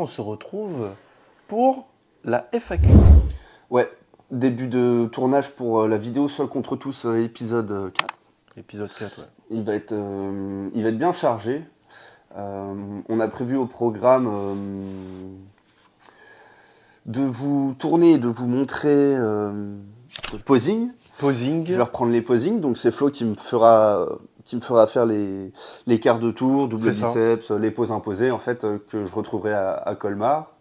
on se retrouve pour la FAQ. Ouais, début de tournage pour la vidéo Seul contre tous, épisode 4. Épisode 4, ouais. Il va être bien chargé. On a prévu au programme de vous tourner, de vous montrer le posing. Posing. Je vais reprendre les posings, donc c'est Flo qui me fera faire les quarts de tour, double C'est ça. biceps, les poses imposées en fait, que je retrouverai à Colmar,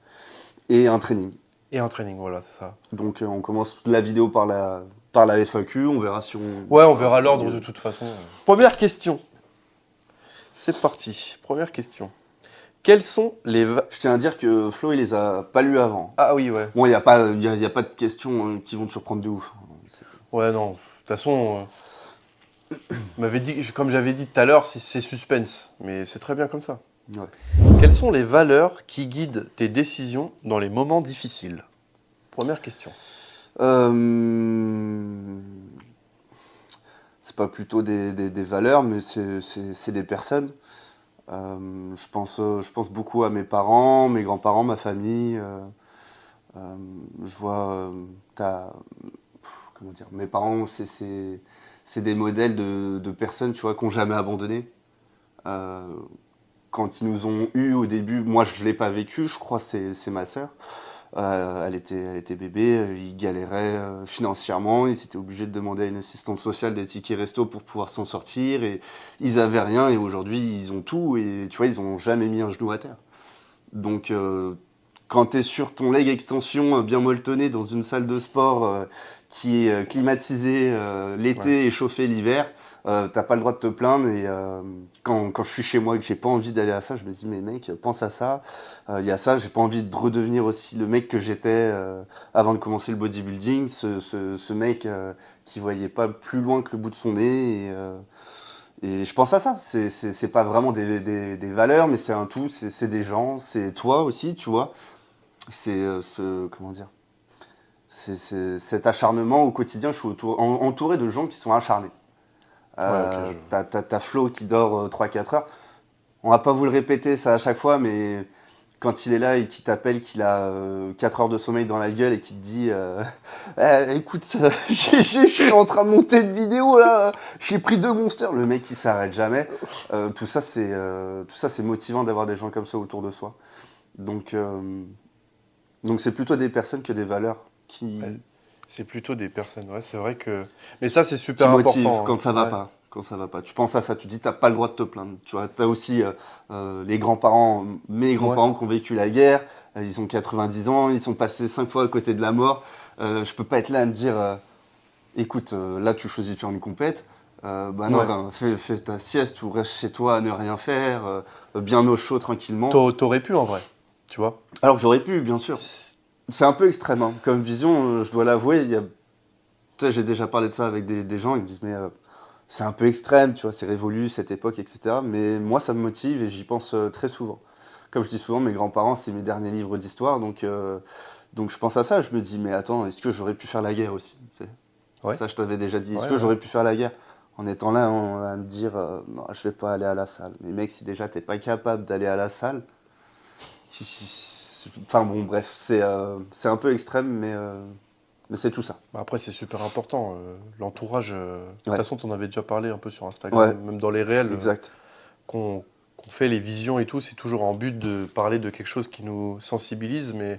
et un training. Et un training, voilà, c'est ça. Donc on commence la vidéo par la FAQ, on verra si on... Ouais, on verra l'ordre de toute façon. Première question. C'est parti. Première question. Quels sont les... Je tiens à dire que Flo, il les a pas lus avant. Ah oui, ouais. Bon, il n'y a pas de questions qui vont te surprendre de ouf. Ouais, non. De toute façon, m'avait dit, comme j'avais dit tout à l'heure, c'est suspense. Mais c'est très bien comme ça. Ouais. Quelles sont les valeurs qui guident tes décisions dans les moments difficiles? Première question. C'est pas plutôt des valeurs, mais c'est des personnes. Je pense beaucoup à mes parents, mes grands-parents, ma famille. Je vois comment dire, mes parents, c'est des modèles de personnes, tu vois, qui n'ont jamais abandonné. Quand ils nous ont eus au début, moi je ne l'ai pas vécu, je crois que c'est ma sœur. Elle était bébé, ils galéraient financièrement, ils étaient obligés de demander à une assistante sociale des tickets resto pour pouvoir s'en sortir, et ils avaient rien, et aujourd'hui ils ont tout, et tu vois, ils n'ont jamais mis un genou à terre. Donc quand tu es sur ton leg extension bien molletonné dans une salle de sport qui est climatisée l'été et chauffée l'hiver, t'as pas le droit de te plaindre. Et quand je suis chez moi et que j'ai pas envie d'aller à ça, je me dis mais mec, pense à ça. Il y a ça, j'ai pas envie de redevenir aussi le mec que j'étais avant de commencer le bodybuilding, ce mec qui voyait pas plus loin que le bout de son nez. Et je pense à ça. C'est pas vraiment des valeurs, mais c'est un tout. C'est des gens, c'est toi aussi, tu vois. C'est comment dire, c'est cet acharnement au quotidien. Je suis entouré de gens qui sont acharnés. Ouais, T'as Flo qui dort 3-4 heures. On va pas vous le répéter ça à chaque fois, mais quand il est là et qu'il t'appelle, qu'il a 4 heures de sommeil dans la gueule et qu'il te dit écoute, je suis en train de monter une vidéo là, j'ai pris 2 monsters. Le mec il s'arrête jamais. Tout ça c'est motivant d'avoir des gens comme ça autour de soi. Donc c'est plutôt des personnes que des valeurs qui... Ouais. C'est plutôt des personnes, ouais, c'est vrai que... Mais ça, c'est qui super motive important. quand ça va pas. Quand ça va pas. Tu penses à ça, tu dis t'as pas le droit de te plaindre. Tu vois, t'as aussi les grands-parents, mes grands-parents qui ont vécu la guerre, ils ont 90 ans, ils sont passés 5 fois à côté de la mort. Je peux pas être là à me dire écoute, là tu choisis de faire une compète, non, fais ta sieste ou reste chez toi à ne rien faire, bien au chaud tranquillement. T'aurais pu en vrai, tu vois. Alors que j'aurais pu, bien sûr. C'est un peu extrême, hein. Comme vision, je dois l'avouer, j'ai déjà parlé de ça avec des gens, ils me disent mais c'est un peu extrême, tu vois, c'est révolu cette époque, etc. Mais moi ça me motive et j'y pense très souvent. Comme je dis souvent, mes grands-parents c'est mes derniers livres d'histoire, donc je pense à ça, je me dis mais attends, est-ce que j'aurais pu faire la guerre aussi? Ouais. Ça je t'avais déjà dit, est-ce Ouais, que ouais. j'aurais pu faire la guerre? En étant là, on va me dire non, je vais pas aller à la salle. Mais mec, si déjà t'es pas capable d'aller à la salle, enfin bon bref, c'est un peu extrême, mais c'est tout ça. Bah, après, c'est super important. L'entourage, de toute Ouais. façon, t'en avais déjà parlé un peu sur Instagram, Ouais, même dans les réels, exact. qu'on fait les visions et tout, c'est toujours en but de parler de quelque chose qui nous sensibilise, mais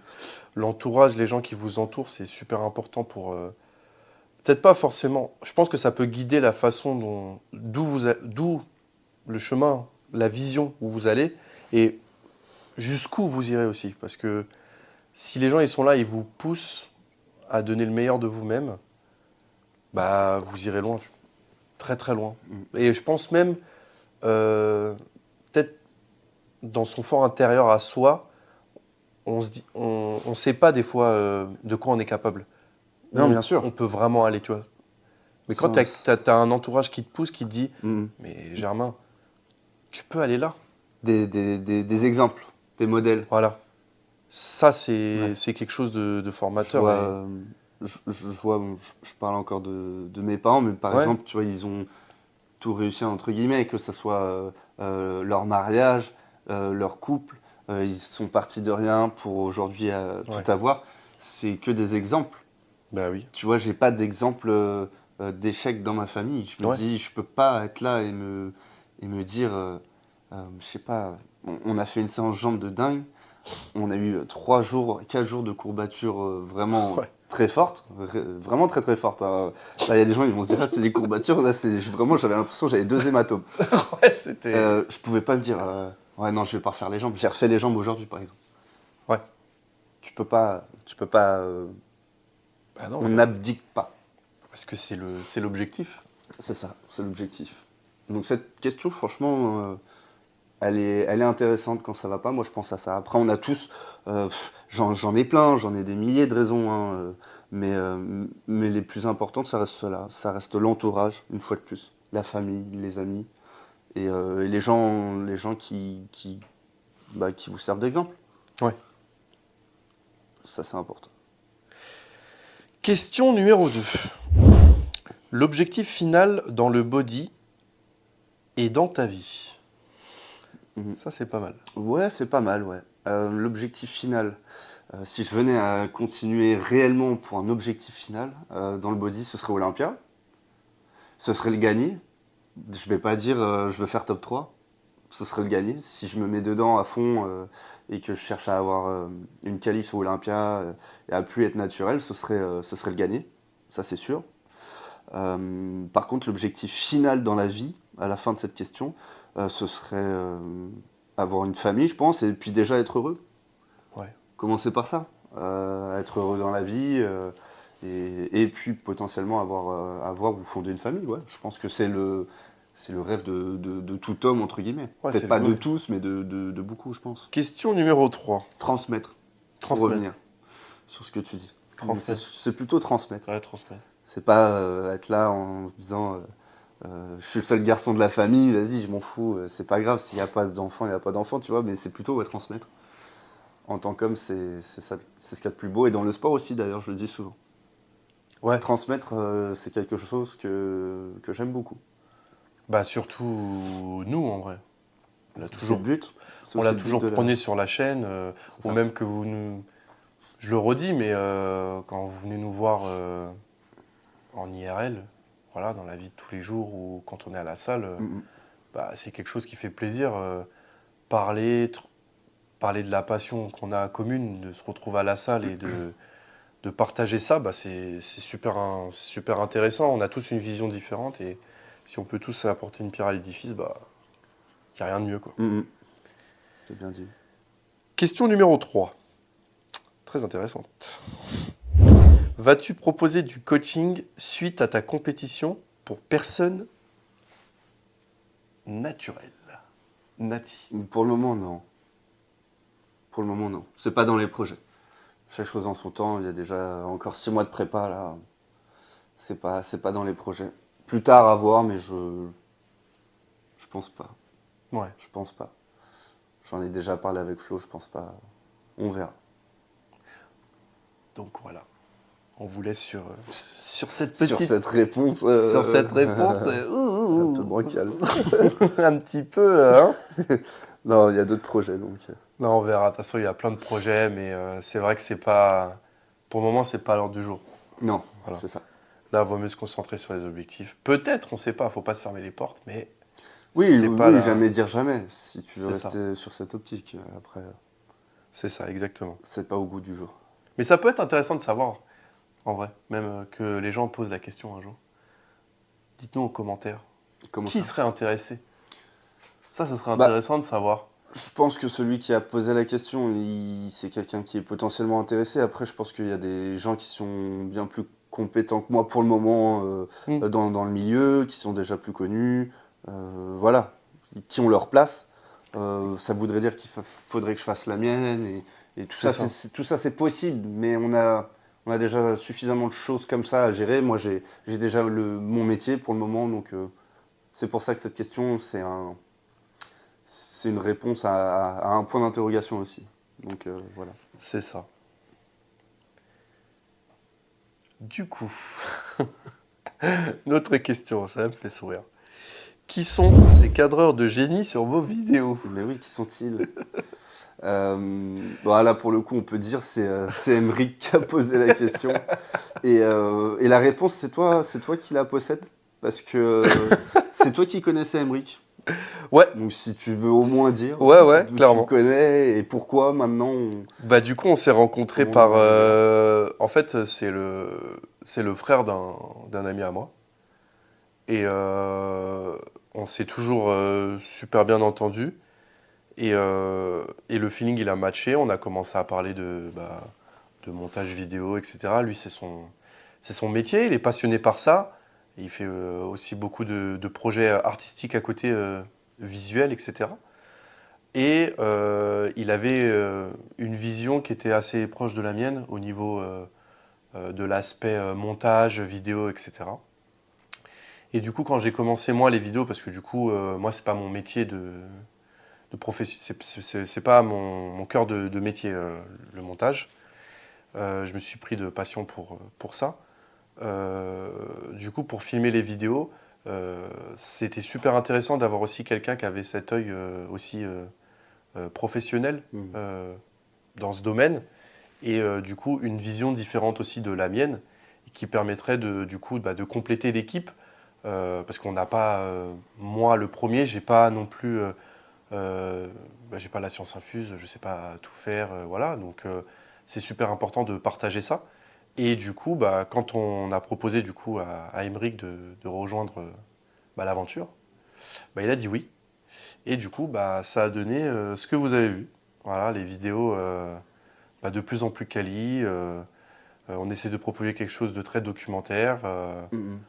l'entourage, les gens qui vous entourent, c'est super important pour... peut-être pas forcément... Je pense que ça peut guider la façon d'où le chemin, la vision où vous allez, et jusqu'où vous irez aussi. Parce que si les gens ils sont là, ils vous poussent à donner le meilleur de vous-même, bah vous irez loin, très très loin. Et je pense même, peut-être dans son fort intérieur à soi, on sait pas des fois de quoi on est capable. Non, Où bien sûr. on peut vraiment aller, tu vois. Mais quand t'as un entourage qui te pousse, qui te dit, mais Germain, tu peux aller là. Des exemples, des modèles. Voilà. Ça, c'est quelque chose de formateur. Je parle encore de mes parents, mais par exemple, tu vois, ils ont tout réussi, entre guillemets, que ce soit leur mariage, leur couple, ils sont partis de rien pour aujourd'hui Ouais. tout avoir. C'est que des exemples. Bah oui. Tu vois, j'ai pas d'exemple d'échec dans ma famille. Je me Ouais. dis, je peux pas être là et me dire, je sais pas, on a fait une séance jambes de dingue. On a eu 3 jours, 4 jours de courbatures vraiment Ouais. très fortes, vraiment très très fortes, hein. Là, il y a des gens, ils vont se dire, ah, c'est des courbatures. Là, vraiment, j'avais l'impression que j'avais 2 hématomes. Ouais, c'était. Je pouvais pas me dire, ouais, non, je vais pas refaire les jambes. J'ai refait les jambes aujourd'hui, par exemple. Ouais. Tu peux pas, Bah non, on mais n'abdique pas. parce que c'est l'objectif. C'est ça, c'est l'objectif. Donc cette question, franchement, elle est intéressante quand ça va pas. Moi, je pense à ça. Après, on a tous, j'en ai plein, j'en ai des milliers de raisons, hein, mais les plus importantes, ça reste cela. Ça reste l'entourage, une fois de plus, la famille, les amis et les gens qui vous servent d'exemple. Ouais. Ça, c'est important. Question numéro 2. L'objectif final dans le body et dans ta vie. Mhm. Ça, c'est pas mal. Ouais, c'est pas mal, ouais. L'objectif final, si je venais à continuer réellement pour un objectif final dans le body, ce serait Olympia. Ce serait le gagner. Je vais pas dire je veux faire top 3. Ce serait le gagner. Si je me mets dedans à fond et que je cherche à avoir une qualif au Olympia et à plus être naturel, ce serait le gagner. Ça, c'est sûr. Par contre, l'objectif final dans la vie, à la fin de cette question, ce serait avoir une famille, je pense, et puis déjà être heureux. Ouais. Commencer par ça. Être heureux dans la vie et puis potentiellement avoir ou fonder une famille. Ouais. Je pense que c'est le rêve de tout homme, entre guillemets. Ouais, Peut-être c'est le pas de goal. tous, mais de beaucoup, je pense. Question numéro 3. Transmettre, pour Transmettre. revenir sur ce que tu dis. Transmettre. C'est plutôt transmettre. Ouais, transmettre. C'est pas être là en se disant je suis le seul garçon de la famille, vas-y, je m'en fous, c'est pas grave s'il n'y a pas d'enfant, il n'y a pas d'enfant, tu vois, mais c'est plutôt transmettre. En tant qu'homme, c'est ça, c'est ce qu'il y a de plus beau. Et dans le sport aussi, d'ailleurs, je le dis souvent. Ouais. Transmettre, c'est quelque chose que j'aime beaucoup. Bah surtout nous, en vrai. On l'a C'est toujours, le but. C'est on aussi l'a le but toujours de la. prôné sur la chaîne, C'est ou ça. même que vous nous... Je le redis, mais quand vous venez nous voir en IRL, voilà, dans la vie de tous les jours ou quand on est à la salle, Mm, bah, c'est quelque chose qui fait plaisir. Parler, parler de la passion qu'on a commune, de se retrouver à la salle et de partager ça, bah, c'est super, super intéressant. On a tous une vision différente et si on peut tous apporter une pierre à l'édifice, bah, il n'y a rien de mieux, quoi. mm, mm. C'est bien dit. Question numéro 3. Très intéressante. Vas-tu proposer du coaching suite à ta compétition pour personnes naturelles? Nati. Pour le moment, non. Pour le moment, non. C'est pas dans les projets. Chaque chose en son temps. Il y a déjà encore 6 mois de prépa là. C'est pas dans les projets. Plus tard à voir, mais je pense pas. Ouais, Je pense pas. J'en ai déjà parlé avec Flo. Je pense pas. On verra. donc voilà. On vous laisse sur cette Sur petite... cette réponse. Sur cette réponse, Un peu bancale. un petit peu, hein? Non, il y a d'autres projets donc. Non, on verra. De toute façon, il y a plein de projets, mais c'est vrai que c'est pas... Pour le moment, c'est pas à l'ordre du jour. Non, Voilà. c'est ça. Là, il vaut mieux se concentrer sur les objectifs. Peut-être, on sait pas, faut pas se fermer les portes, mais Oui, c'est oui, pas oui, la... jamais dire jamais. Si tu veux C'est ça. rester sur cette optique, après, C'est ça, exactement. c'est pas au goût du jour. Mais ça peut être intéressant de savoir, en vrai, même que les gens posent la question un jour. Dites-nous en commentaire, Comment qui ça serait intéressé? Ça serait Bah, intéressant de savoir. je pense que celui qui a posé la question, c'est quelqu'un qui est potentiellement intéressé. Après, je pense qu'il y a des gens qui sont bien plus compétents que moi pour le moment Hmm. dans le milieu, qui sont déjà plus connus, voilà, qui ont leur place. Ça voudrait dire qu'il faudrait que je fasse la mienne et tout C'est ça, ça. tout ça c'est possible, mais on a déjà suffisamment de choses comme ça à gérer. Moi, j'ai déjà mon métier pour le moment, donc c'est pour ça que cette question, c'est une réponse à un point d'interrogation aussi. Donc voilà. C'est ça. Du coup, notre question, ça me fait sourire. Qui sont ces cadreurs de génie sur vos vidéos? Mais oui, qui sont-ils Voilà, pour le coup, on peut dire c'est Emeric qui a posé la question. Et la réponse, c'est toi qui la possède. Parce que c'est toi qui connaissais Emeric. Ouais, Donc si tu veux au moins dire ouais, d'où tu le clairement. connais et pourquoi maintenant, Bah du coup, on s'est rencontrés comment on par... en est arrivé là. En fait, c'est le frère d'un ami à moi. Et on s'est toujours super bien entendu. Et le feeling, il a matché. On a commencé à parler de montage vidéo, etc. Lui, c'est son métier. Il est passionné par ça. Il fait aussi beaucoup de projets artistiques à côté, visuels, etc. Et il avait une vision qui était assez proche de la mienne au niveau de l'aspect montage, vidéo, etc. Et du coup, quand j'ai commencé moi les vidéos, parce que du coup, moi, c'est pas mon métier de profession, c'est pas mon cœur de métier, le montage. Je me suis pris de passion pour ça. Du coup, pour filmer les vidéos, c'était super intéressant d'avoir aussi quelqu'un qui avait cet œil aussi professionnel Mhm. euh, dans ce domaine et du coup une vision différente aussi de la mienne qui permettrait du coup de compléter l'équipe parce qu'on n'a pas moi le premier j'ai pas non plus euh, j'ai pas la science infuse, je sais pas tout faire, voilà. Donc c'est super important de partager ça. Et du coup, quand on a proposé du coup à Emeric de rejoindre l'aventure, il a dit oui. Et du coup, ça a donné ce que vous avez vu. Voilà, les vidéos de plus en plus quali. On essaie de proposer quelque chose de très documentaire, Mhm.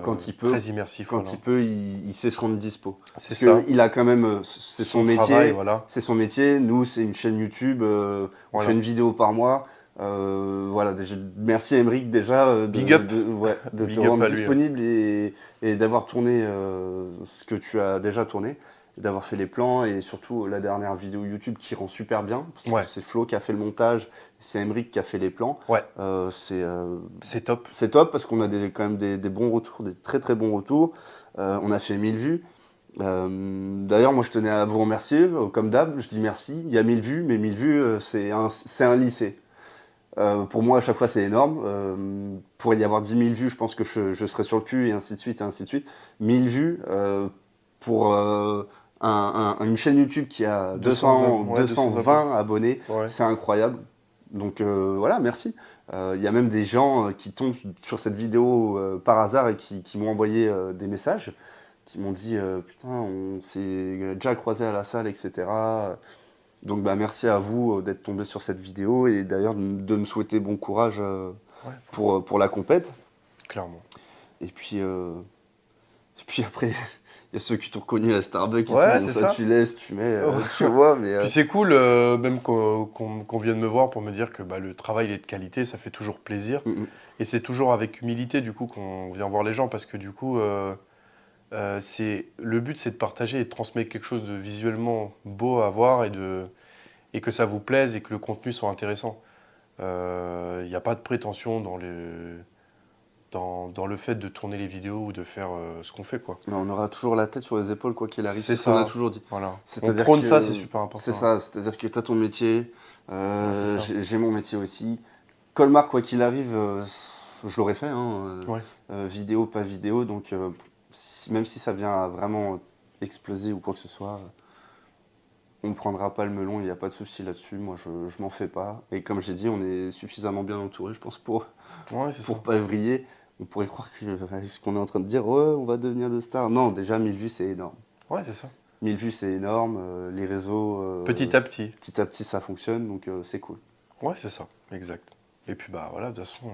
Quand il peut, très immersif. quand Voilà. il peut, il sait se rendre dispo. C'est Parce que ça, il a quand même, c'est son son travail, métier, voilà. c'est son métier. Nous, c'est une chaîne YouTube, on fait Voilà. une vidéo par mois. Voilà, merci Emeric déjà Big up, ouais, de te big up rendre à lui. disponible et d'avoir tourné ce que tu as déjà tourné, et d'avoir fait les plans et surtout la dernière vidéo YouTube qui rend super bien, parce que Ouais, c'est Flo qui a fait le montage, c'est Emeric qui a fait les plans. ouais, Euh, c'est euh, c'est top. c'est top parce qu'on a quand même des bons retours, des très très bons retours. On a fait 1000 vues. D'ailleurs, moi je tenais à vous remercier, comme d'hab, je dis merci. Il y a 1000 vues, mais 1000 vues, c'est un lycée. Pour moi, à chaque fois, c'est énorme. Pour y avoir 10 000 vues, je pense que je serais sur le cul, et ainsi de suite, et ainsi de suite. 1000 vues pour une chaîne YouTube qui a 200, Ouais, 200 abonnés. 220 abonnés, Ouais, c'est incroyable. Donc voilà, merci. Il y a même des gens qui tombent sur cette vidéo par hasard et qui m'ont envoyé des messages, qui m'ont dit putain, on s'est déjà croisé à la salle, etc. Donc merci à vous d'être tombé sur cette vidéo et d'ailleurs de me souhaiter bon courage ouais, pour la compète. clairement. Et puis après, il y a ceux qui t'ont reconnu à Starbucks et tout, Ouais, bon c'est ça tu ça. laisses, tu vois, mais Puis c'est cool, même qu'on vienne me voir pour me dire que le travail il est de qualité, ça fait toujours plaisir. mm, mm, Et c'est toujours avec humilité du coup qu'on vient voir les gens parce que du coup, le but c'est de partager et de transmettre quelque chose de visuellement beau à voir et que ça vous plaise et que le contenu soit intéressant. Il n'y a pas de prétention dans le fait de tourner les vidéos ou de faire ce qu'on fait, quoi. mais on aura toujours la tête sur les épaules quoi qu'il arrive, C'est c'est ce qu'on a ça, toujours dit. voilà. On C'est-à-dire prône ça, c'est que super c'est important. ça, c'est-à-dire que tu as ton métier, Ouais, c'est ça. j'ai mon métier aussi. Colmar, quoi qu'il arrive, je l'aurais fait, hein, Ouais, vidéo, pas vidéo, donc même si ça vient à vraiment exploser ou quoi que ce soit, on ne prendra pas le melon, il n'y a pas de souci là-dessus, moi je m'en fais pas. Et comme j'ai dit, on est suffisamment bien entouré, je pense, ouais, c'est pour ça. pas vriller. On pourrait croire que ce qu'on est en train de dire, ouais, on va devenir des stars. Non, déjà 1000 vues, c'est énorme. Ouais, c'est ça. 1000 vues, c'est énorme. Les réseaux, Petit à petit. petit à petit, ça fonctionne, donc c'est cool. Ouais, c'est ça, exact. Et puis voilà, de toute façon,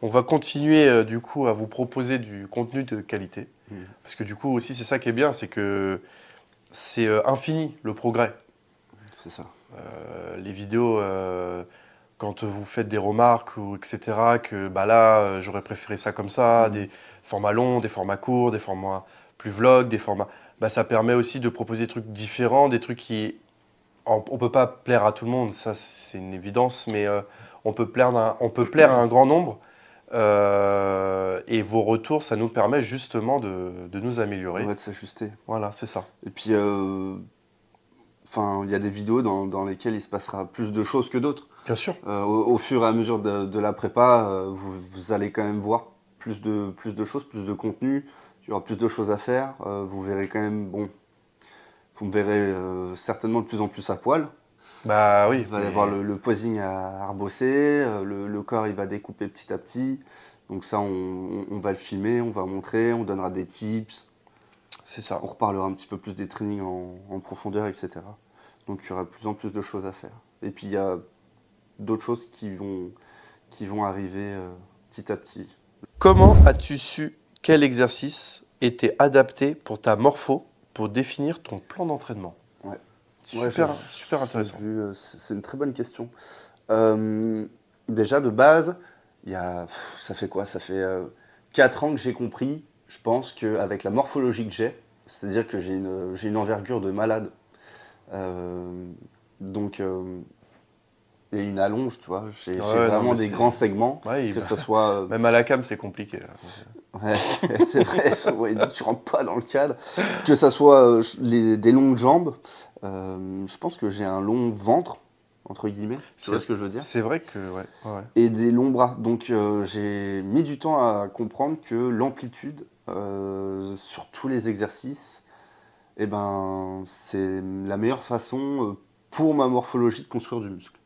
on va continuer du coup à vous proposer du contenu de qualité. Mm. Parce que du coup aussi, c'est ça qui est bien, c'est que c'est infini le progrès. C'est ça. Les vidéos, quand vous faites des remarques ou etc., que là, j'aurais préféré ça comme ça, Mm. des formats longs, des formats courts, des formats plus vlog, des formats. Ça permet aussi de proposer des trucs différents, des trucs qui. On peut pas plaire à tout le monde, ça c'est une évidence, mais on peut plaire à un grand nombre. Et vos retours, ça nous permet justement de nous améliorer. Ouais, de s'ajuster. Voilà, c'est ça. Et puis, enfin, il y a des vidéos dans lesquelles il se passera plus de choses que d'autres. Bien sûr. Au fur et à mesure de la prépa, vous allez quand même voir plus de choses, plus de contenu. Il y aura plus de choses à faire. Vous verrez quand même, bon, vous me verrez certainement de plus en plus à poil. Bah Il oui, va y avoir mais le posing à rebosser, le corps il va découper petit à petit. Donc ça, on va le filmer, on va montrer, on donnera des tips, c'est ça. on reparlera un petit peu plus des trainings en profondeur, etc. Donc il y aura de plus en plus de choses à faire. Et puis il y a d'autres choses qui vont arriver petit à petit. Comment as-tu su quel exercice était adapté pour ta morpho pour définir ton plan d'entraînement? Ouais. Ouais, Super intéressant. c'est une très bonne question. Euh, Déjà de base, ça fait quoi? Ça fait 4 ans que j'ai compris, je pense qu'avec la morphologie que j'ai, c'est-à-dire que j'ai une envergure de malade. Euh, donc, et une allonge, tu vois. J'ai Ouais, non, vraiment mais des c'est. grands segments, Ouais, que ça soit. même à la cam, c'est compliqué, là. Ouais, c'est vrai, souvent il dit tu rentres pas dans le cadre. Que ça soit des longues jambes, je pense que j'ai un long ventre, entre guillemets, tu vois ce que je veux dire? C'est vrai que. Ouais, ouais. Et des longs bras. Donc j'ai mis du temps à comprendre que l'amplitude sur tous les exercices, eh ben, c'est la meilleure façon pour ma morphologie de construire du muscle.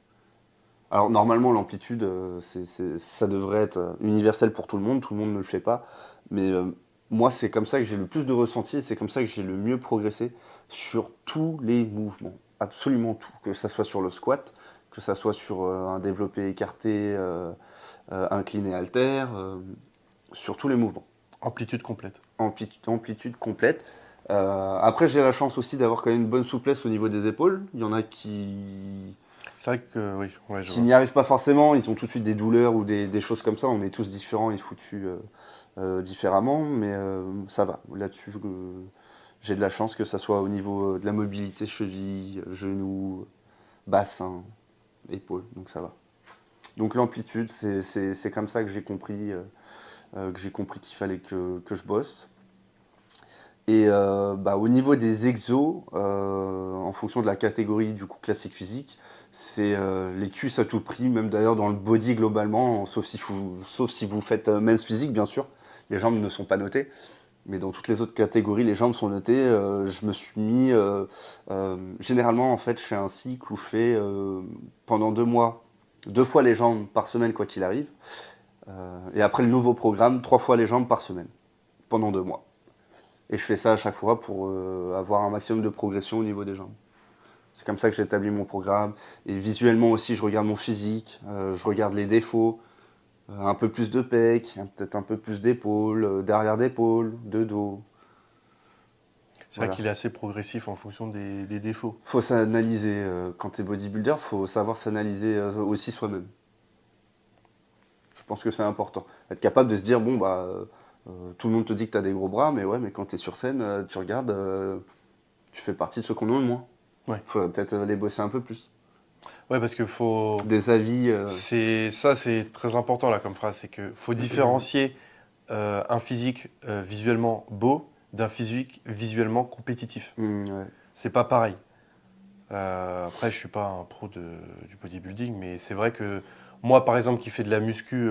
Alors normalement l'amplitude, ça devrait être universel pour tout le monde ne le fait pas, mais moi c'est comme ça que j'ai le plus de ressenti et c'est comme ça que j'ai le mieux progressé sur tous les mouvements, absolument tout, que ça soit sur le squat, que ça soit sur un développé écarté, incliné halter, sur tous les mouvements, Amplitude complète. amplitude complète. Après j'ai la chance aussi d'avoir quand même une bonne souplesse au niveau des épaules, il y en a C'est vrai que. Oui, ouais, je qui vois. n'y arrivent pas forcément, ils ont tout de suite des douleurs ou des choses comme ça. On est tous différents et foutus différemment, mais ça va. Là-dessus, j'ai de la chance que ça soit au niveau de la mobilité, cheville, genoux, bassin, épaules, donc ça va. Donc l'amplitude, c'est comme ça que j'ai compris qu'il fallait que je bosse. Et bah, au niveau des exos, en fonction de la catégorie du coup classique physique, c'est les cuisses à tout prix, même d'ailleurs dans le body globalement, sauf si vous faites men's physique bien sûr, les jambes ne sont pas notées, mais dans toutes les autres catégories, les jambes sont notées. Je me suis mis, généralement en fait, je fais un cycle où je fais pendant 2 mois, 2 fois les jambes par semaine quoi qu'il arrive, et après le nouveau programme, 3 fois les jambes par semaine, pendant 2 mois. Et je fais ça à chaque fois pour avoir un maximum de progression au niveau des jambes. C'est comme ça que j'établis mon programme. Et visuellement aussi, je regarde mon physique, je regarde les défauts, un peu plus de pecs, peut-être un peu plus d'épaules, derrière d'épaule, de dos. C'est vrai Voilà. qu'il est assez progressif en fonction des défauts. Faut s'analyser quand tu es bodybuilder, faut savoir s'analyser aussi soi-même. Je pense que c'est important. Être capable de se dire, bon, bah, tout le monde te dit que tu as des gros bras, mais ouais, mais quand tu es sur scène, tu regardes, tu fais partie de ceux qu'on en a le moins. Ouais. Faudrait peut-être les bosser un peu plus. Ouais, parce que faut. Des avis. C'est très important là comme phrase, c'est que faut différencier un physique visuellement beau d'un physique visuellement compétitif. Ouais. C'est pas pareil. Après, je suis pas un pro du bodybuilding, mais c'est vrai que moi, par exemple, qui fais de la muscu,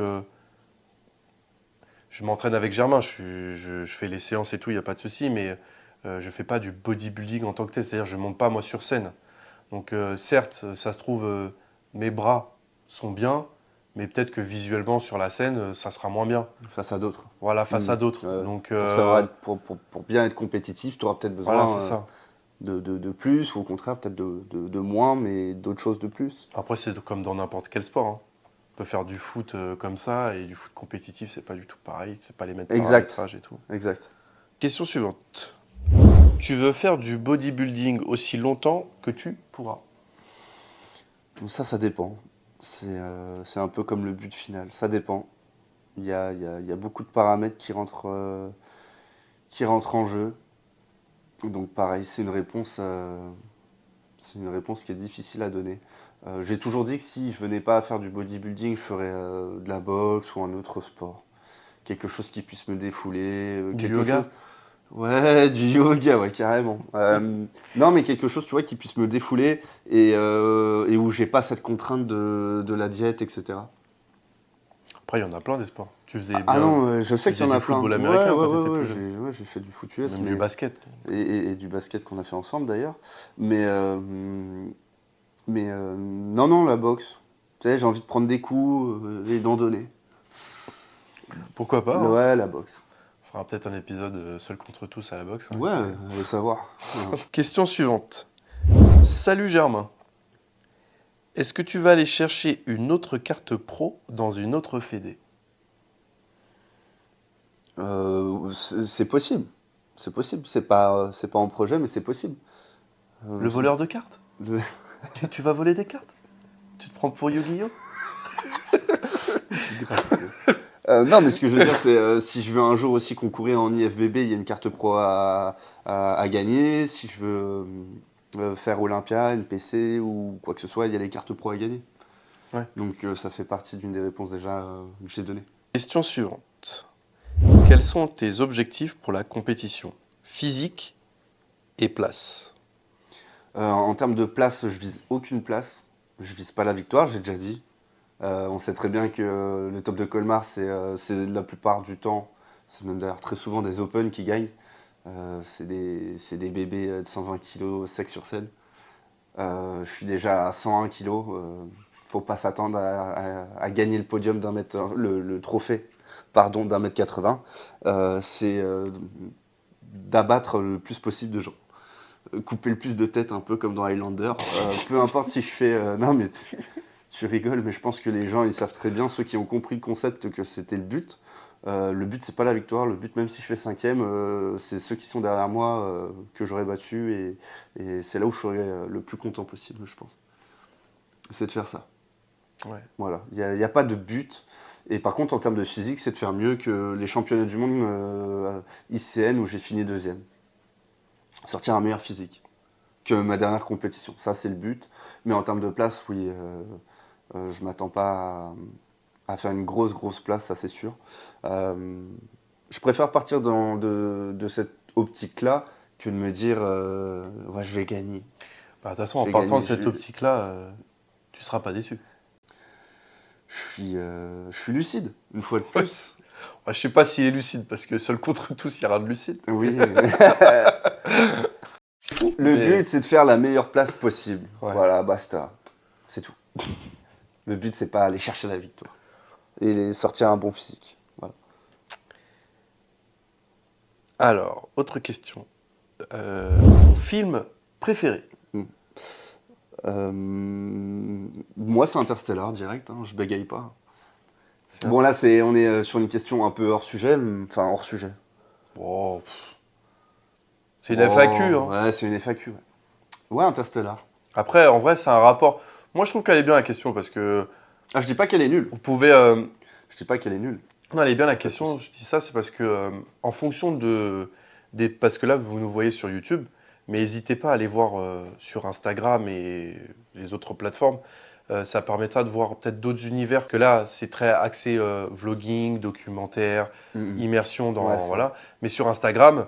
je m'entraîne avec Germain, je fais les séances et tout, il n'y a pas de souci, mais je fais pas du bodybuilding en tant que tel, c'est-à-dire je monte pas moi sur scène. Donc certes, ça se trouve, mes bras sont bien, mais peut-être que visuellement sur la scène, ça sera moins bien. Face à d'autres. Voilà, face à d'autres. Ouais. Donc Pour savoir pour bien être compétitif, tu auras peut-être voilà, c'est besoin ça. de plus, ou au contraire, peut-être de moins, mais d'autres choses de plus. Après, c'est comme dans n'importe quel sport, hein. On peut faire du foot comme ça, et du foot compétitif, c'est pas du tout pareil, c'est pas les mêmes Exact. paramétrages et tout. Exact. Question suivante. Tu veux faire du bodybuilding aussi longtemps que tu pourras? Donc ça dépend. C'est un peu comme le but final. Ça dépend. Il y a beaucoup de paramètres qui rentrent en jeu. Donc pareil, c'est une réponse qui est difficile à donner. J'ai toujours dit que si je venais pas à faire du bodybuilding, je ferais de la boxe ou un autre sport. Quelque chose qui puisse me défouler, Du quelque chose. yoga? Ouais, du yoga, ouais, carrément. Non, mais quelque chose, tu vois, qui puisse me défouler et où j'ai pas cette contrainte de la diète, etc. Après, il y en a plein des sports. Ah non, je Tu sais qu'il y faisais en du a plein. football Ouais, américain ouais, quand ouais, t'étais ouais, plus jeune. j'ai fait du foot US, Même du basket. et du basket qu'on a fait ensemble d'ailleurs. Mais, non, non, la boxe. Tu sais, j'ai envie de prendre des coups et d'en donner. Pourquoi pas, hein. Ouais, la boxe. On fera peut-être un épisode seul contre tous à la boxe, hein. Ouais, allez savoir. Ouais. Question suivante. Salut Germain. Est-ce que tu vas aller chercher une autre carte pro dans une autre fédé? C'est possible. C'est possible. C'est pas en projet, mais c'est possible. Le voleur de cartes? Le- Tu vas voler des cartes? Tu te prends pour Yu-Gi-Oh? Non, mais ce que je veux dire, c'est si je veux un jour aussi concourir en IFBB, il y a une carte pro à gagner. Si je veux faire Olympia, une PC ou quoi que ce soit, il y a les cartes pro à gagner. Ouais. Donc ça fait partie d'une des réponses déjà que j'ai données. Question suivante. Quels sont tes objectifs pour la compétition? Physique et place. En termes de place, je vise aucune place. Je vise pas la victoire, j'ai déjà dit. On sait très bien que le top de Colmar, c'est la plupart du temps, c'est même d'ailleurs très souvent des Open qui gagnent. C'est des bébés de 120 kilos secs sur scène. Je suis déjà à 101 kilos. Faut pas s'attendre à gagner le podium d'un mètre, le trophée, pardon, d'un mètre 80. C'est d'abattre le plus possible de gens. Couper le plus de têtes, un peu comme dans Highlander. Peu importe si je fais. Non, mais tu rigoles, mais je pense que les gens, ils savent très bien, ceux qui ont compris le concept, que c'était le but. Le but, c'est pas la victoire. Le but, même si je fais cinquième, c'est ceux qui sont derrière moi que j'aurais battu. Et c'est là où je serais le plus content possible, je pense. C'est de faire ça. Ouais. Voilà. Il n'y a pas de but. Et par contre, en termes de physique, c'est de faire mieux que les championnats du monde ICN où j'ai fini deuxième. Sortir un meilleur physique que ma dernière compétition. Ça, c'est le but. Mais en termes de place, oui, je m'attends pas à faire une grosse place, ça c'est sûr. Je préfère partir de cette optique-là que de me dire ouais, je vais gagner. Bah, de toute façon, Je en vais partant gagner. de cette optique-là, tu seras pas déçu. Je suis lucide, une fois de plus. Ouais, je sais pas s'il est lucide, parce que seul contre tous, il y a rien de lucide. Oui. Le Mais- but, c'est de faire la meilleure place possible. Ouais. Voilà, basta. C'est tout. Le but, c'est pas aller chercher la victoire. Et sortir un bon physique. Voilà. Alors, autre question. Ton film préféré? Moi, c'est Interstellar direct, hein, je bégaye pas. C'est Bon, là, on est sur une question un peu hors sujet, enfin hors sujet. Oh, c'est une Oh, FAQ, hein. Ouais, c'est une FAQ. Ouais, ouais, Interstellar. Après, en vrai, c'est un rapport. Moi, je trouve qu'elle est bien la question parce que Ah, je dis pas qu'elle est nulle. vous pouvez. Je dis pas qu'elle est nulle. Non, elle est bien la question. Je dis ça, c'est parce que en fonction parce que là, vous nous voyez sur YouTube, mais n'hésitez pas à aller voir sur Instagram et les autres plateformes. Ça permettra de voir peut-être d'autres univers que là, c'est très axé vlogging, documentaire, immersion dans Ouais, c'est voilà. Mais sur Instagram,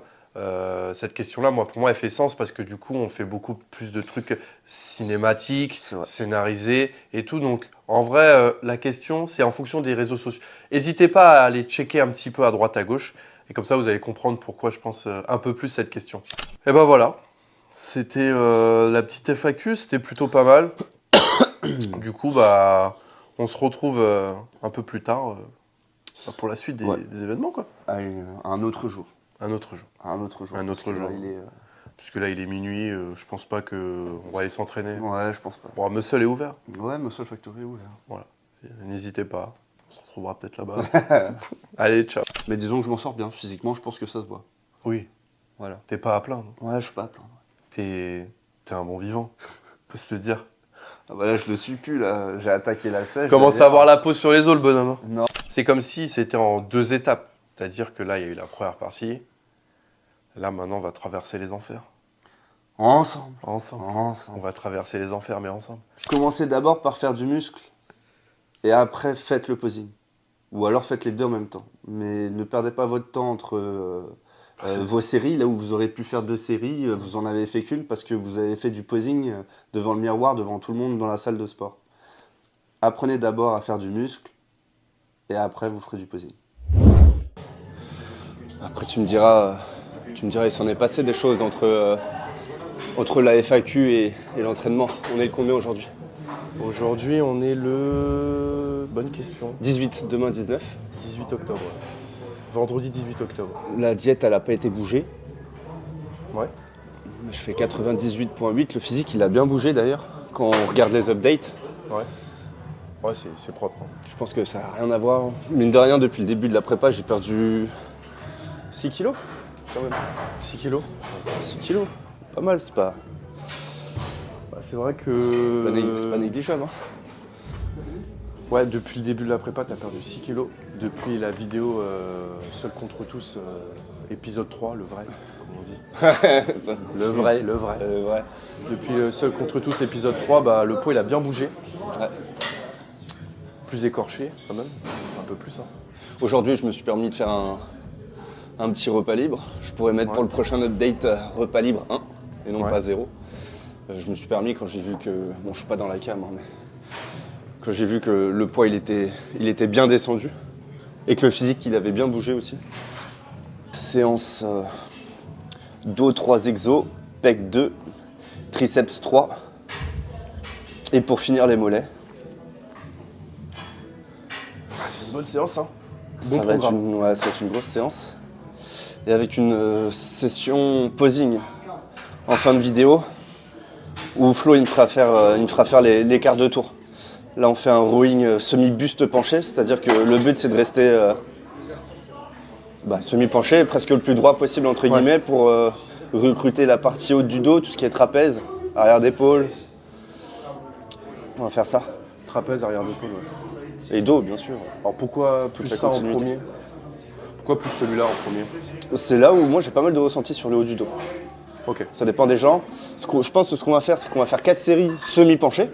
cette question-là, moi, pour moi, elle fait sens parce que du coup, on fait beaucoup plus de trucs cinématiques, C'est vrai. scénarisés et tout. Donc, en vrai, la question, c'est en fonction des réseaux sociaux. N'hésitez pas à aller checker un petit peu à droite, à gauche. Et comme ça, vous allez comprendre pourquoi je pense un peu plus cette question. Et ben voilà, c'était la petite FAQ, c'était plutôt pas mal. Du coup, bah, on se retrouve un peu plus tard pour la suite des événements, quoi. Allez, un autre jour. Un autre jour. Un autre jour. Un parce autre que là, jour. il est, Puisque là, il est minuit, je pense pas qu'on va aller s'entraîner. Ouais, je pense pas. Bon, Muscle est ouvert. Ouais, Muscle Factory est ouvert. Voilà. N'hésitez pas. On se retrouvera peut-être là-bas. Allez, ciao. Mais disons que je m'en sors bien. Physiquement, je pense que ça se voit. Oui, Voilà. t'es pas à plaindre. Ouais, je suis pas à plaindre. T'es un bon vivant. On peut se le dire. Ah bah là, je le suis plus, là. J'ai attaqué la sèche. Commence à avoir la peau sur les os, le bonhomme. Hein. Non. C'est comme si c'était en 2 étapes. C'est-à-dire que là, il y a eu la première partie. Là, maintenant, on va traverser les enfers. Ensemble. Ensemble. On Ensemble. va traverser les enfers, mais ensemble. Commencez d'abord par faire du muscle. Et après, faites le posing. Ou alors faites les deux en même temps. Mais ne perdez pas votre temps entre Vos séries, là où vous aurez pu faire 2 séries, vous en avez fait qu'une parce que vous avez fait du posing devant le miroir, devant tout le monde dans la salle de sport. Apprenez d'abord à faire du muscle et après vous ferez du posing. Après tu me diras, il s'en est passé des choses entre la FAQ et l'entraînement. On est le combien aujourd'hui? Aujourd'hui, on est le... Bonne question. 18, demain 19. 18 octobre. Ouais. Vendredi 18 octobre. La diète, elle n'a pas été bougée. Ouais. Je fais 98,8. Le physique, il a bien bougé d'ailleurs. Quand on regarde les updates, Ouais. Ouais, c'est propre. Hein. je pense que ça n'a rien à voir. Mine de rien, depuis le début de la prépa, j'ai perdu 6 kilos quand même. 6 kilos. 6 kilos, pas mal, c'est pas C'est vrai que... c'est pas négligeable. Hein. Ouais, depuis le début de la prépa, t'as perdu 6 kilos. Depuis la vidéo Seul contre tous, épisode 3, le vrai, comme on dit. Ça, Le vrai. ouais. Depuis le Seul contre tous, épisode 3, bah, le poids il a bien bougé. Ouais. Plus écorché quand même, un peu plus. Hein. Aujourd'hui, je me suis permis de faire un petit repas libre. Je pourrais mettre pour le prochain update repas libre 1 et non pas 0. Je me suis permis quand j'ai vu que... Bon, je suis pas dans la cam, hein, mais... Quand j'ai vu que le poids il était bien descendu et que le physique il avait bien bougé aussi. Séance dos 3 exos, pec 2, triceps 3 et pour finir les mollets. C'est une bonne séance, hein. Ça va être une grosse séance. Et avec une session posing en fin de vidéo où Flo il me fera faire les quarts de tour. Là, on fait un rowing semi-buste penché, c'est-à-dire que le but, c'est de rester semi-penché, presque le plus droit possible, entre guillemets, pour recruter la partie haute du dos, tout ce qui est trapèze, arrière d'épaule. On va faire ça. Trapèze, arrière d'épaule, ouais. Et dos, bien sûr. Alors pourquoi plus ça en premier? Pourquoi plus celui-là en premier? C'est là où moi, j'ai pas mal de ressentis sur le haut du dos. Ok. Ça dépend des gens. Je pense que ce qu'on va faire, c'est qu'on va faire 4 séries semi-penchées.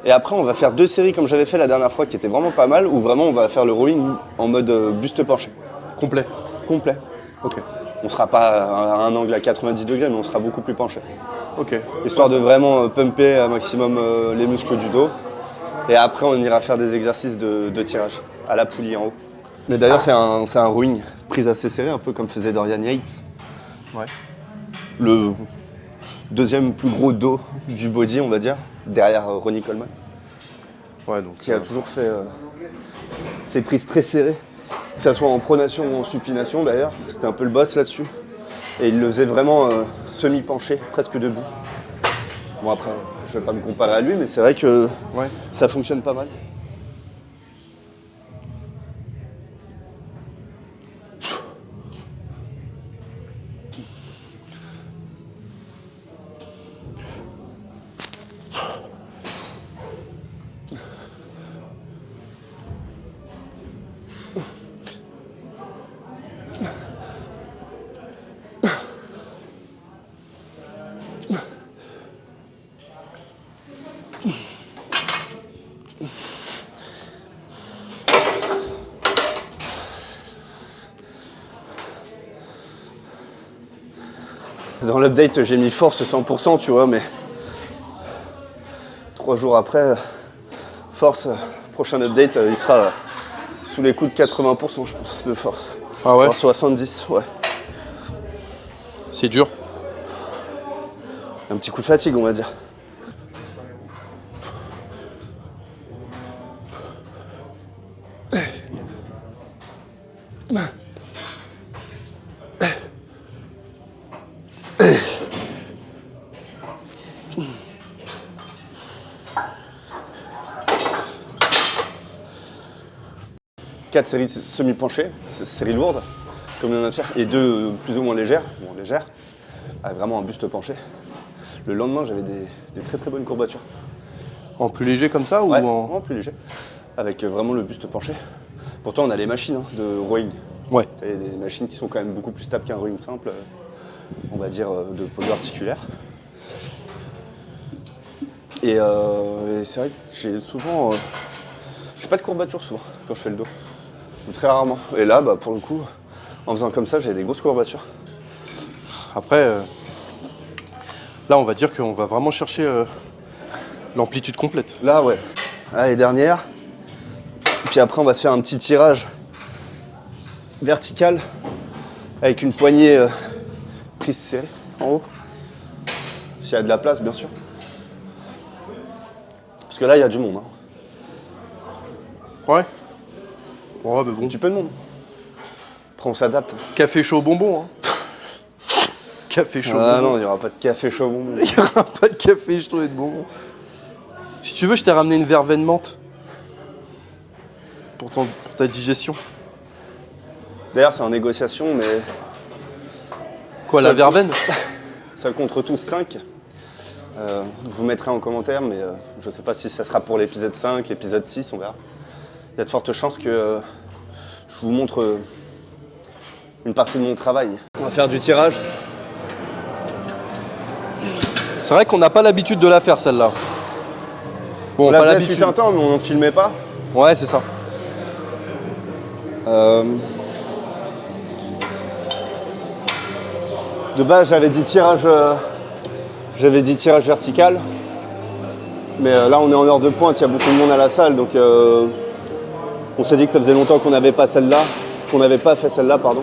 Et après, on va faire 2 séries comme j'avais fait la dernière fois, qui étaient vraiment pas mal, où vraiment on va faire le rowing en mode buste penché. Complet. Ok. On sera pas à un angle à 90 degrés, mais on sera beaucoup plus penché. Ok. Histoire de vraiment pumper un maximum les muscles du dos. Et après, on ira faire des exercices de tirage à la poulie en haut. Mais d'ailleurs, c'est un rowing prise assez serré, un peu comme faisait Dorian Yates. Ouais. Le deuxième plus gros dos du body, on va dire, derrière Ronnie Coleman. Ouais, donc. Qui a toujours fait ses prises très serrées. Que ce soit en pronation ou en supination d'ailleurs, c'était un peu le boss là-dessus. Et il le faisait vraiment semi-penché, presque debout. Bon après, je vais pas me comparer à lui, mais c'est vrai que ça fonctionne pas mal. Dans l'update, j'ai mis force 100%, tu vois, mais 3 jours après, force, prochain update, il sera sous les coups de 80%, je pense, de force. Ah ouais. 70, ouais. C'est dur. Un petit coup de fatigue, on va dire. Quatre séries semi-penchées, séries lourdes, comme on vient de faire, et 2 plus ou moins légères, avec vraiment un buste penché. Le lendemain, j'avais des très très bonnes courbatures. En plus léger comme ça ou en plus léger, avec vraiment le buste penché. Pourtant, on a les machines de rowing. Ouais. Il y a des machines qui sont quand même beaucoup plus stables qu'un rowing simple, on va dire de pogo articulaire. Et c'est vrai que j'ai souvent... j'ai pas de courbatures souvent quand je fais le dos. Ou très rarement. Et là, pour le coup, En faisant comme ça, j'avais des grosses courbatures. Après, là, on va dire qu'on va vraiment chercher l'amplitude complète. Là, ouais. Allez, dernière. Puis après, on va se faire un petit tirage vertical avec une poignée prise serrée en haut. S'il y a de la place, bien sûr. Parce que là, il y a du monde. Hein. Ouais. Ouais, mais bon. Un petit peu de monde. Après, on s'adapte. Café chaud bonbon. Hein. Café chaud Ah bonbon. non, il n'y aura pas de café chaud bonbon. Il n'y aura pas de café chaud et de bonbon. Si tu veux, je t'ai ramené une verveine menthe. Pour ta digestion. D'ailleurs, c'est en négociation, mais Quoi, la Seul verveine? seul contre tous 5. Je vous mettrai en commentaire, mais je ne sais pas si ça sera pour l'épisode 5, l'épisode 6, on verra. Il y a de fortes chances que je vous montre une partie de mon travail. On va faire du tirage. C'est vrai qu'on n'a pas l'habitude de la faire, celle-là. Bon, On l'a pas fait l'habitude. fut un temps, mais on n'en filmait pas. Ouais, c'est ça. De base, j'avais dit tirage vertical. Mais là, on est en heure de pointe, il y a beaucoup de monde à la salle, donc on s'est dit que ça faisait longtemps qu'on n'avait pas celle-là, qu'on n'avait pas fait celle-là, pardon.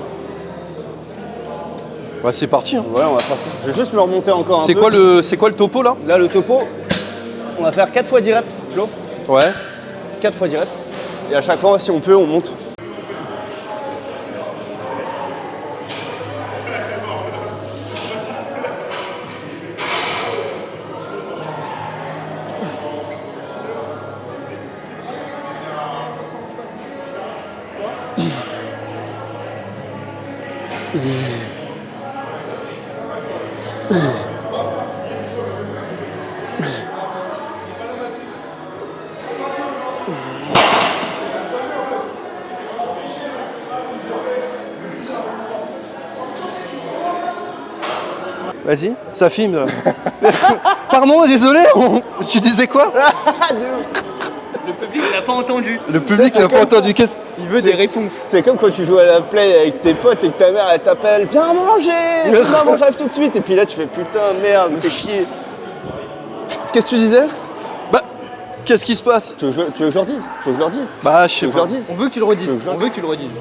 Ouais, c'est parti. Hein. Ouais, on va faire ça. Je vais juste me remonter encore un peu. C'est quoi le topo, là? Là, le topo, on va faire 4 fois 10 reps, Flo. Ouais. 4 fois 10 reps. Et à chaque fois, si on peut, on monte. Vas-y, ça filme. Pardon, désolé, tu disais quoi? Le public n'a pas entendu. Le public n'a pas entendu. Qu'est-ce Il veut des réponses. C'est comme quand tu joues à la play avec tes potes et que ta mère elle t'appelle viens manger, maman j'arrive tout de suite et puis là tu fais putain merde, fais chier. Qu'est-ce que tu disais? Bah, qu'est-ce qui se passe? Tu veux que je leur dise? Tu veux que je leur dise? Bah, je sais Tu veux que je leur pas. dise? On veut que tu le redises. Je veux que je On le veut que tu le redises.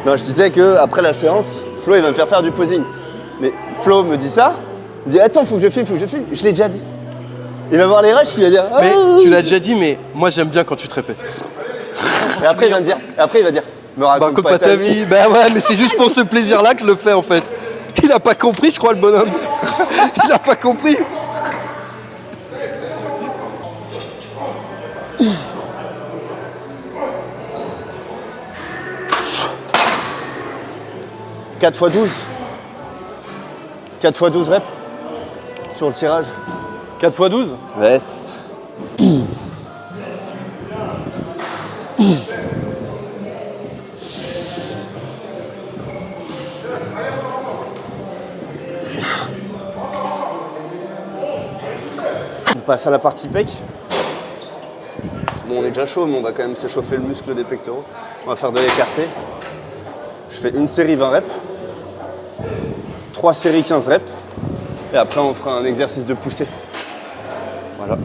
Non, je disais que après la séance, Flo il va me faire du posing. Mais Flo me dit ça, il me dit attends faut que je filme, je l'ai déjà dit. Il va voir les rushs, il va dire Mais ah tu l'as déjà dit, mais moi j'aime bien quand tu te répètes. Et après il va me dire, me Bah, raconte raconte pas ta vie. Bah ouais, mais c'est juste pour ce plaisir-là que je le fais en fait. Il a pas compris, je crois, le bonhomme. Il a pas compris. « 4 x 12. 4 x 12 reps sur le tirage. 4 x 12. Yes. On passe à la partie pec. Bon, on est déjà chaud, mais on va quand même s'échauffer le muscle des pectoraux. On va faire de l'écarté. Je fais une série 20 reps, 3 séries 15 reps, et après on fera un exercice de poussée. Voilà.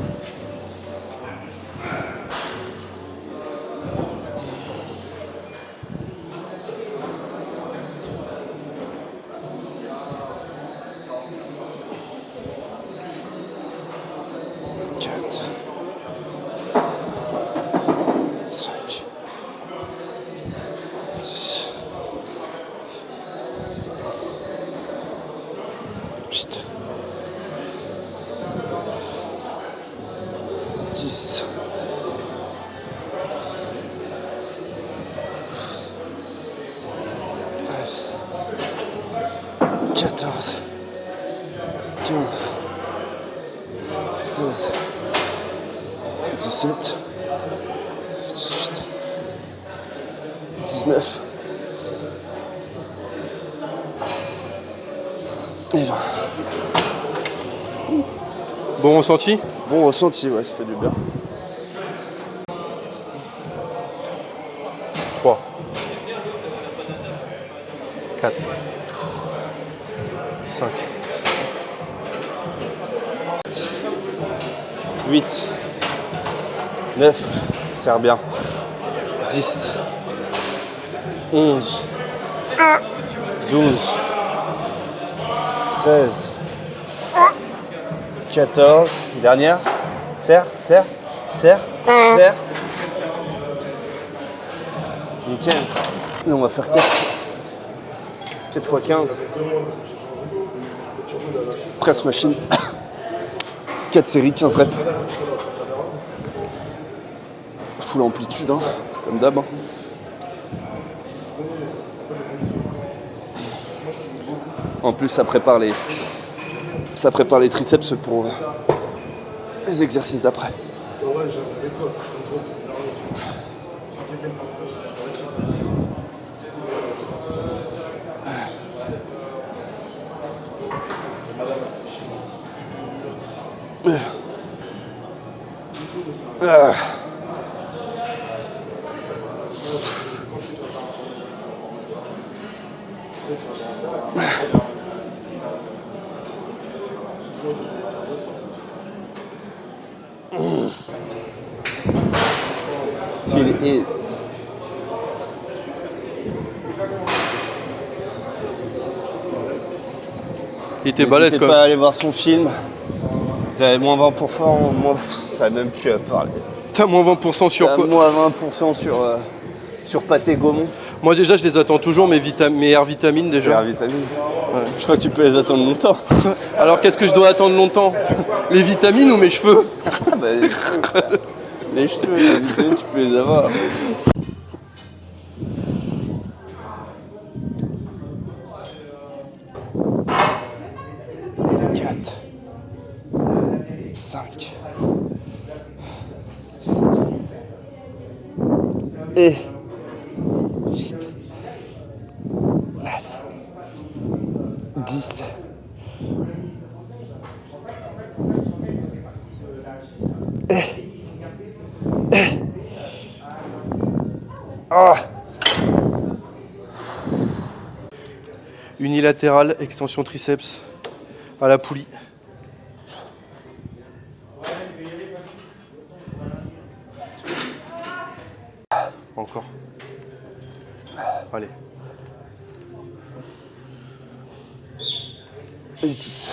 Putain. 10. 14. 15. 16. 17. 18. 19. Et 20. Bon ressenti? Bon ressenti, ouais, ça fait du bien. 3. 5. 8, 9, serre bien. 10, 11, 12, 13, 14, dernière. Serre, serre, serre, serre. Nickel. Et on va faire 4 x 15. Presse machine. 4 séries, 15 reps. Full amplitude, hein, comme d'hab. Hein. En plus, ça prépare les triceps pour les exercices d'après. Feel is. Il était balèze N'hésitez quand pas même. à aller voir son film. Vous avez moins 20%, moins... Enfin, même plus à parler. T'as moins 20% sur T'as quoi? moins 20% sur Pâté Gaumont. Moi déjà je les attends toujours, mes Air vitamines J'ai la déjà. vitamine. Ouais. Je crois que tu peux les attendre longtemps. Alors qu'est-ce que je dois attendre longtemps? Les vitamines ou mes cheveux? Ah bah, les cheveux, les vitamines, tu peux les avoir. Quatre, 5, 6 et 8, 9, 10. Unilatérale, extension triceps à la poulie. Encore. Allez. Et 10.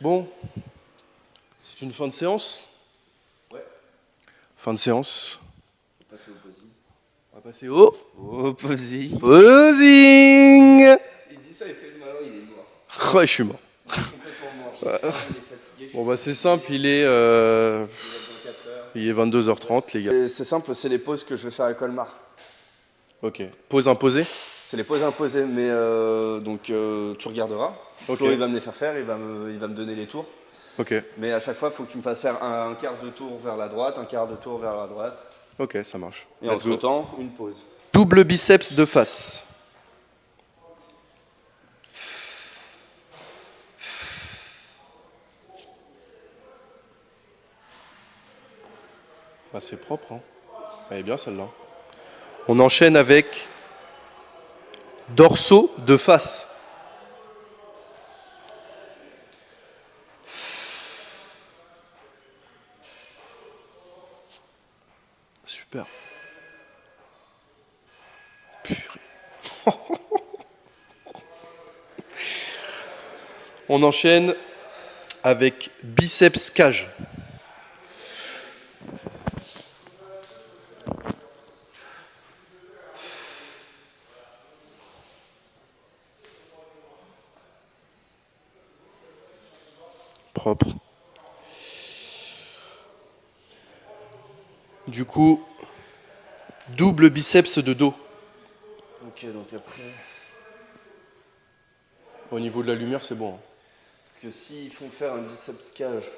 Bon, c'est une fin de séance. Ouais. Fin de séance. On va passer au posing. On va passer au Au posing. posing. Il dit ça, il fait le malin, il est mort. Ouais, je suis mort. Complètement mort. Il est fatigué. Bon bah c'est simple, il est 22h30 les gars. C'est simple, c'est les pauses que je vais faire à Colmar. Ok. Pause imposée. C'est les pauses imposées, mais donc tu regarderas. Ok. Flo, il va me les faire faire, il va me donner les tours. Ok. Mais à chaque fois, il faut que tu me fasses faire un quart de tour vers la droite, un quart de tour vers la droite. Ok, ça marche. Et Let's go. entre-temps, une pause. Double biceps de face. Bah c'est propre, hein. Elle est bien celle-là. On enchaîne avec dorsaux de face. Super. Purée. On enchaîne avec biceps cage. Propre. Du coup, double biceps de dos. Ok, donc après... Au niveau de la lumière, c'est bon. Parce que s'ils font faire un biceps cage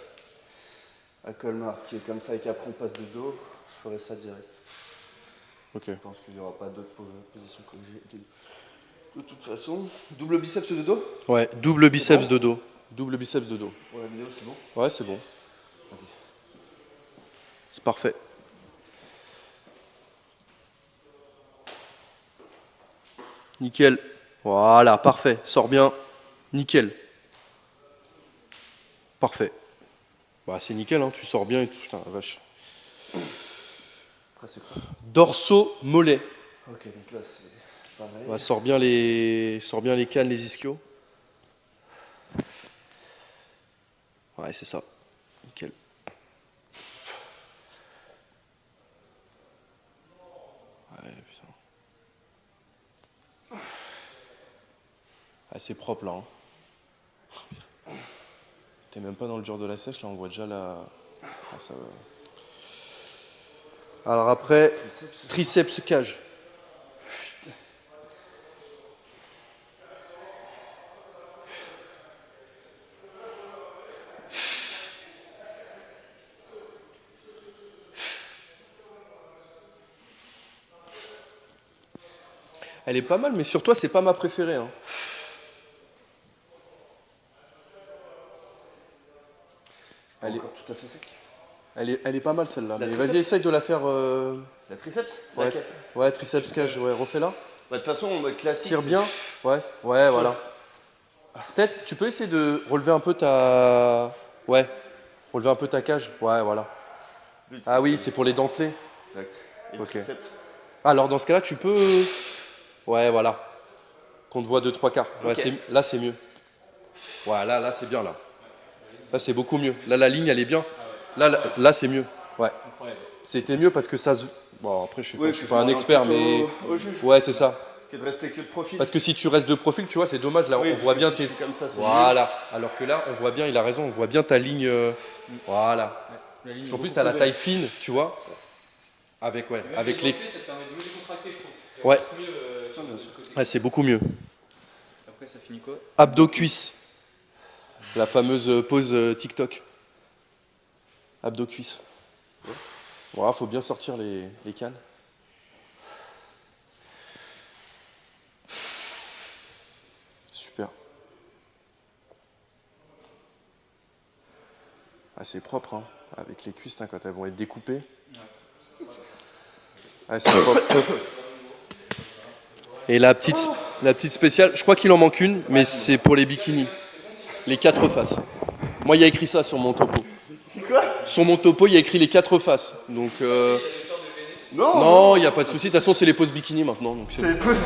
à Colmar qui est comme ça et qu'après on passe de dos, je ferai ça direct. Ok. Je pense qu'il n'y aura pas d'autres positions que j'ai. De toute façon, double biceps de dos. Ouais, double biceps bon de dos. Double biceps de dos. Pour la vidéo, c'est bon. Ouais, c'est bon. Vas-y. C'est parfait. Nickel. Voilà, parfait. Sors bien. Nickel. Parfait. Bah, c'est nickel, hein. Tu sors bien et tout. Putain, la vache. Après, c'est quoi? Dorso-mollet. Ok, donc là, c'est pareil. Bah, sors bien les cannes, les ischios. Ouais, c'est ça. Nickel. Ouais, putain. Ah, c'est propre là. Hein. T'es même pas dans le dur de la sèche, là on voit déjà la. Ah, ça va. Alors après, triceps cage. Elle est pas mal, mais sur toi, c'est pas ma préférée. Hein. Elle est, Encore tout à fait sec. elle est pas mal celle-là. La Mais triceps vas-y, essaye de la faire. La triceps? Ouais, Laquelle? ouais, triceps cage, ouais, refais-la. Bah, de toute façon, en mode classique. Tire c'est- bien. Ouais, ouais, voilà. Peut-être, tu peux essayer de relever un peu ta. Ouais, relever un peu ta cage. Ouais, voilà. But, Ah oui, c'est pour les dentelés. Exact. Et le Ok. triceps. Alors dans ce cas-là, tu peux. Ouais, voilà. Qu'on te voit 2-3 quarts. Ouais, Ok. là, c'est mieux. Ouais, là, c'est bien, là. Là, c'est beaucoup mieux. Là, la ligne, elle est bien. Là, c'est mieux. Ouais. C'était mieux parce que ça se. Bon, après, je suis pas un expert, mais. Au juge. Ouais, c'est ça. Que de rester que de profil. Parce que si tu restes de profil, tu vois, c'est dommage. Là, Oui, on parce voit que bien si tes. je suis comme ça, c'est Voilà. Alors que là, on voit bien, il a raison, on voit bien ta ligne. Voilà. Parce qu'en plus, tu as la taille fine, tu vois. Avec les. Ça te permet de mieux décontracter, je trouve. Ouais. Mieux, sur bien le sûr. côté. Ouais, c'est beaucoup mieux. Après, ça finit quoi? Abdos-cuisses. La fameuse pose TikTok. Abdos-cuisses. Voilà, faut bien sortir les cannes. Super. Ah, c'est propre, hein. Avec les cuisses, hein, quand elles vont être découpées. Ah, c'est propre. Et la petite spéciale, je crois qu'il en manque une, mais c'est pour les bikinis. Les 4 faces. Moi, il y a écrit ça sur mon topo. Quoi? Sur mon topo, il y a écrit les 4 faces. Donc, Non, non, il n'y a pas de souci. De toute façon, c'est les poses bikini maintenant. Donc c'est C'est post